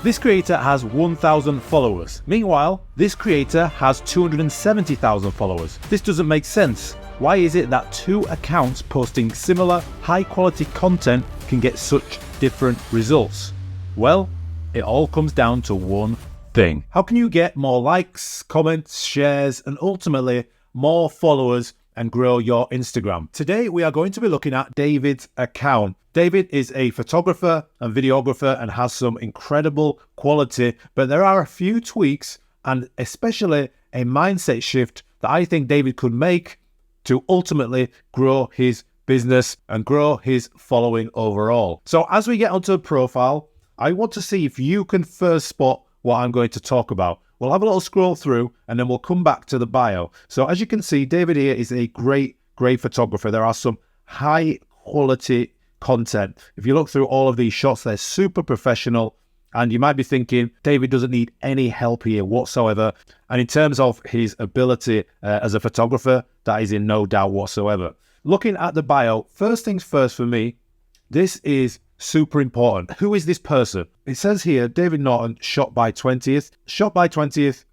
This creator has 1,000 followers. Meanwhile, this creator has 270,000 followers. This doesn't make sense. Why is it that two accounts posting similar high-quality content can get such different results? Well, it all comes down to one thing. How can you get more likes, comments, shares, and ultimately more followers and grow your Instagram? Today, we are going to be looking at David's account. David is a photographer and videographer and has some incredible quality, but there are a few tweaks and especially a mindset shift that I think David could make to ultimately grow his business and grow his following overall. So as we get onto the profile, I want to see if you can first spot what I'm going to talk about. We'll have a little scroll through and then we'll come back to the bio. So as you can see, David here is a great photographer. There are some high quality content. If you look through all of these shots, they're super professional. And you might be thinking, David doesn't need any help here whatsoever. And in terms of his ability as a photographer, that is in no doubt whatsoever. Looking at the bio, first things first for me, this is super important. Who is this person? It says here, David Norton, shot by 20th. Shot by 20th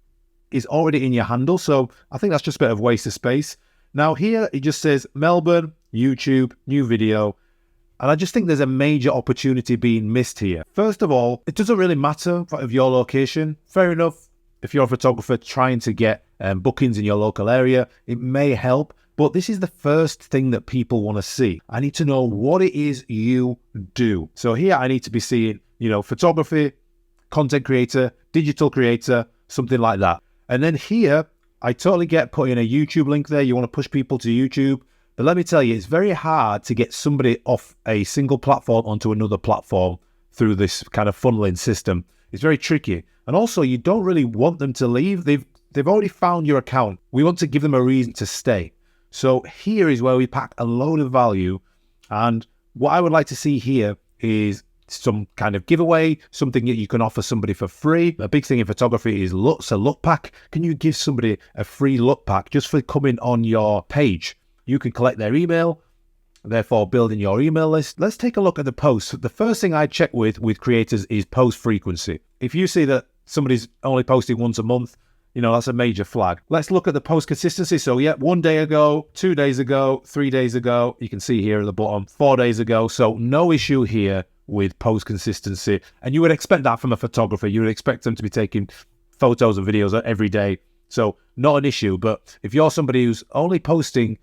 is already in your handle, so I think that's just a bit of waste of space. Now here, it just says Melbourne, YouTube, new video. And I just think there's a major opportunity being missed here. First of all, it doesn't really matter of your location. Fair enough, if you're a photographer trying to get bookings in your local area, it may help. But this is the first thing that people want to see. I need to know what it is you do. So here I need to be seeing, photography, content creator, digital creator, something like that. And then here, I totally get putting a YouTube link there. You want to push people to YouTube. But let me tell you, it's very hard to get somebody off a single platform onto another platform through this kind of funneling system. It's very tricky. And also, you don't really want them to leave. They've already found your account. We want to give them a reason to stay. So here is where we pack a load of value. And what I would like to see here is some kind of giveaway, something that you can offer somebody for free. A big thing in photography is looks, a look pack. Can you give somebody a free look pack just for coming on your page? You can collect their email, therefore building your email list. Let's take a look at the posts. The first thing I check with creators is post frequency. If you see that somebody's only posting once a month, that's a major flag. Let's look at the post consistency. So yeah, 1 day ago, 2 days ago, 3 days ago, you can see here at the bottom, 4 days ago. So no issue here with post consistency. And you would expect that from a photographer. You would expect them to be taking photos and videos every day. So not an issue. But if you're somebody who's only posting,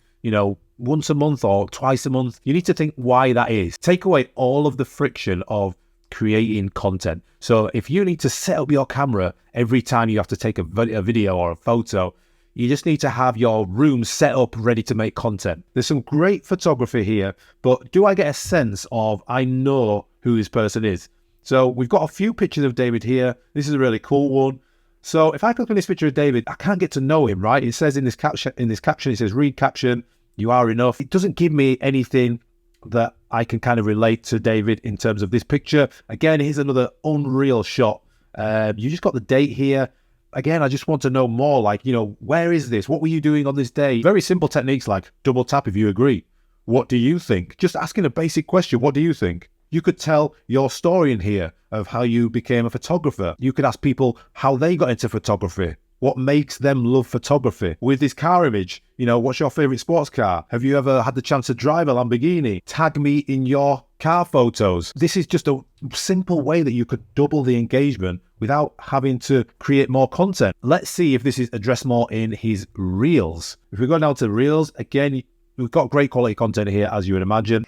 once a month or twice a month, you need to think why that is. Take away all of the friction of creating content. So if you need to set up your camera every time you have to take a video or a photo, you just need to have your room set up ready to make content. There's some great photography here, but do I get a sense of I know who this person is? So we've got a few pictures of David here. This is a really cool one. So if I click on this picture of David, I can't get to know him, right? It says in this caption, it says read caption, you are enough. It doesn't give me anything that I can kind of relate to David in terms of this picture. Again, here's another unreal shot. You just got the date here. Again, I just want to know more, like, where is this? What were you doing on this day? Very simple techniques like double tap if you agree. What do you think? Just asking a basic question. What do you think? You could tell your story in here of how you became a photographer. You could ask people how they got into photography. What makes them love photography? With this car image, what's your favorite sports car? Have you ever had the chance to drive a Lamborghini? Tag me in your car photos. This is just a simple way that you could double the engagement without having to create more content. Let's see if this is addressed more in his reels. If we go down to reels, again, we've got great quality content here, as you would imagine.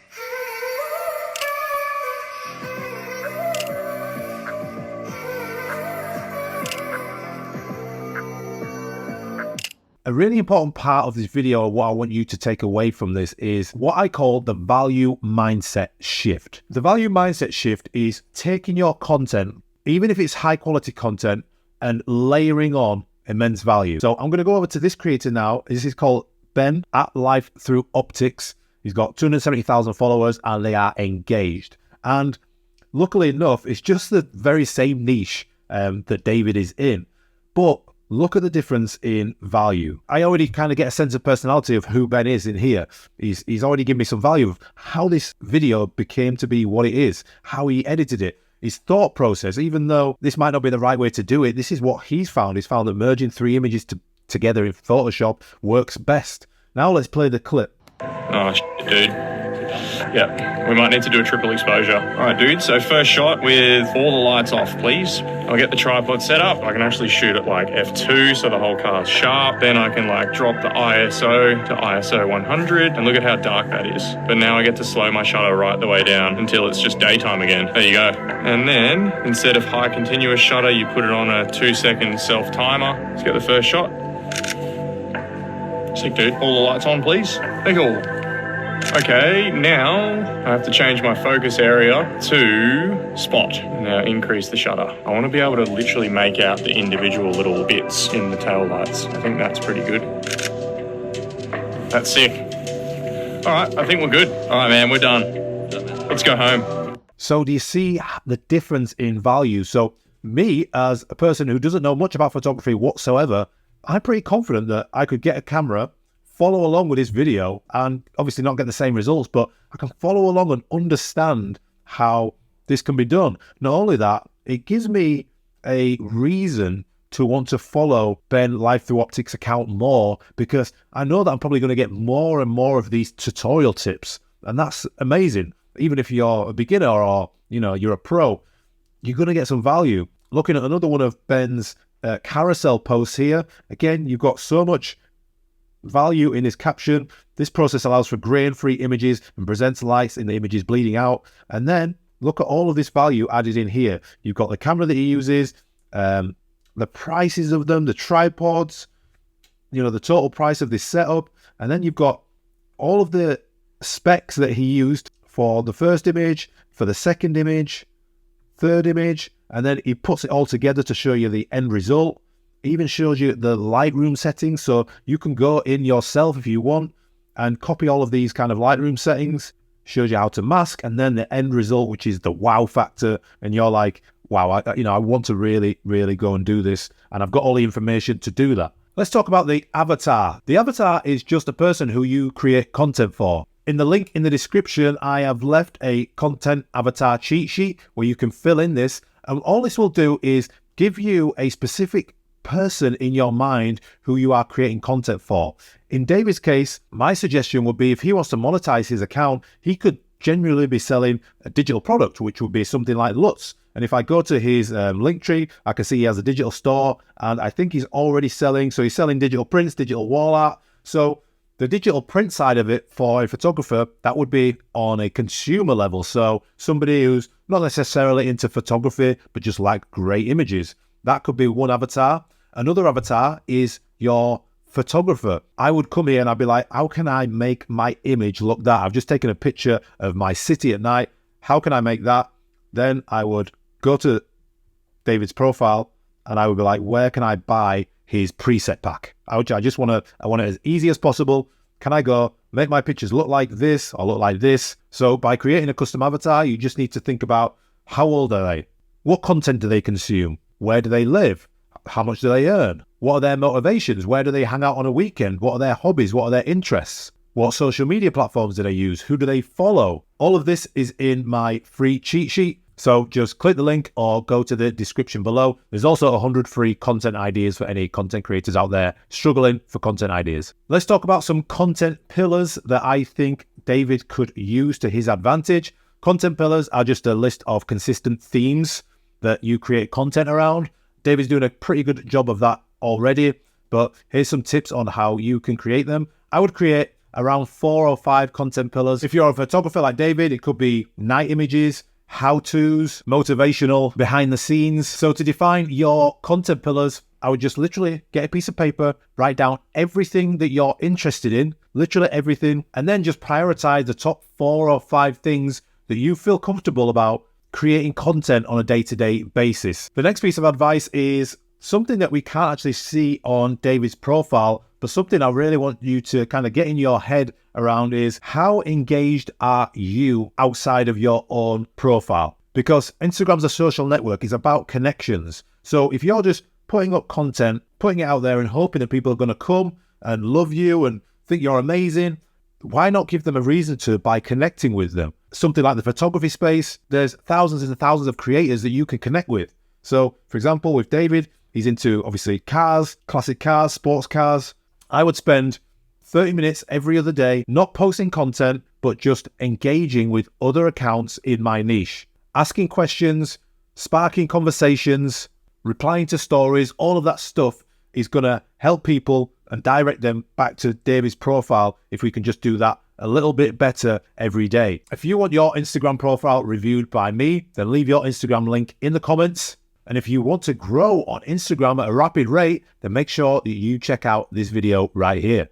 A really important part of this video, what I want you to take away from this is what I call the value mindset shift. The value mindset shift is taking your content, even if it's high quality content, and layering on immense value. So I'm going to go over to this creator now. This is called Ben at Life Through Optics. He's got 270,000 followers and they are engaged. And luckily enough, it's just the very same niche that David is in. But look at the difference in value. I already kind of get a sense of personality of who Ben is in here. He's already given me some value of how this video became to be what it is, how he edited it. his thought process, even though this might not be the right way to do it, this is what he's found. He's found that merging 3 images together in Photoshop works best. Now let's play the clip. Oh, dude. Yeah, we might need to do a triple exposure. All right, dude, so first shot with all the lights off, please. I'll get the tripod set up. I can actually shoot at like f2, so the whole car's sharp. Then I can like drop the ISO to ISO 100, and look at how dark that is. But now I get to slow my shutter right the way down until it's just daytime again. There you go. And then, instead of high continuous shutter, you put it on a 2-second self timer. Let's get the first shot. Sick, dude. All the lights on, please. Thank you. Okay, now I have to change my focus area to spot. Now increase the shutter. I want to be able to literally make out the individual little bits in the tail lights. I think that's pretty good. That's sick. All right, I think we're good. All right, man, we're done. Let's go home. So do you see the difference in value? So me, as a person who doesn't know much about photography whatsoever, I'm pretty confident that I could get a camera, follow along with this video, and obviously not get the same results, but I can follow along and understand how this can be done. Not only that, it gives me a reason to want to follow Ben Life Through Optics account more, because I know that I'm probably going to get more and more of these tutorial tips, and that's amazing. Even if you're a beginner or you're a pro, you're going to get some value. Looking at another one of Ben's carousel posts here, again, you've got so much value in his caption. This process allows for grain-free images and presents lights in the images bleeding out. And then look at all of this value added in here. You've got the camera that he uses, the prices of them, the tripods, the total price of this setup, and then you've got all of the specs that he used for the first image, for the second image, third image, and then he puts it all together to show you the end result. It even shows you the Lightroom settings, so you can go in yourself if you want and copy all of these kind of Lightroom settings. Shows you how to mask, and then the end result, which is the wow factor, and you're like, wow, I want to really, really go and do this, and I've got all the information to do that. Let's talk about the avatar. The avatar is just a person who you create content for. In the link in the description, I have left a content avatar cheat sheet where you can fill in this, and all this will do is give you a specific person in your mind who you are creating content for. In David's case, my suggestion would be, if he wants to monetize his account, he could genuinely be selling a digital product, which would be something like LUTs. And if I go to his link tree, I can see he has a digital store, and I think he's already selling. So he's selling digital prints, digital wall art. So the digital print side of it for a photographer, that would be on a consumer level. So somebody who's not necessarily into photography, but just like great images. That could be one avatar. Another avatar is your photographer. I would come here and I'd be like, how can I make my image look that? I've just taken a picture of my city at night. How can I make that? Then I would go to David's profile and I would be like, where can I buy his preset pack? I want it as easy as possible. Can I go make my pictures look like this or look like this? So by creating a custom avatar, you just need to think about, how old are they? What content do they consume? Where do they live? How much do they earn? What are their motivations? Where do they hang out on a weekend? What are their hobbies? What are their interests? What social media platforms do they use? Who do they follow? All of this is in my free cheat sheet. So just click the link or go to the description below. There's also 100 free content ideas for any content creators out there struggling for content ideas. Let's talk about some content pillars that I think David could use to his advantage. Content pillars are just a list of consistent themes that you create content around. David's doing a pretty good job of that already, but here's some tips on how you can create them. I would create around 4 or 5 content pillars. If you're a photographer like David, it could be night images, how-tos, motivational, behind the scenes. So to define your content pillars, I would just literally get a piece of paper, write down everything that you're interested in, literally everything, and then just prioritize the top 4 or 5 things that you feel comfortable about creating content on a day-to-day basis. The next piece of advice is something that we can't actually see on David's profile, but something I really want you to kind of get in your head around is, how engaged are you outside of your own profile? Because Instagram's a social network, it's about connections. So if you're just putting up content, putting it out there and hoping that people are going to come and love you and think you're amazing, why not give them a reason to by connecting with them? something like the photography space, there's thousands and thousands of creators that you can connect with. So, for example, with David, he's into obviously cars, classic cars, sports cars. I would spend 30 minutes every other day, not posting content, but just engaging with other accounts in my niche, asking questions, sparking conversations, replying to stories. All of that stuff is going to help people and direct them back to David's profile if we can just do that a little bit better every day. If you want your Instagram profile reviewed by me, then leave your Instagram link in the comments. And if you want to grow on Instagram at a rapid rate, then make sure that you check out this video right here.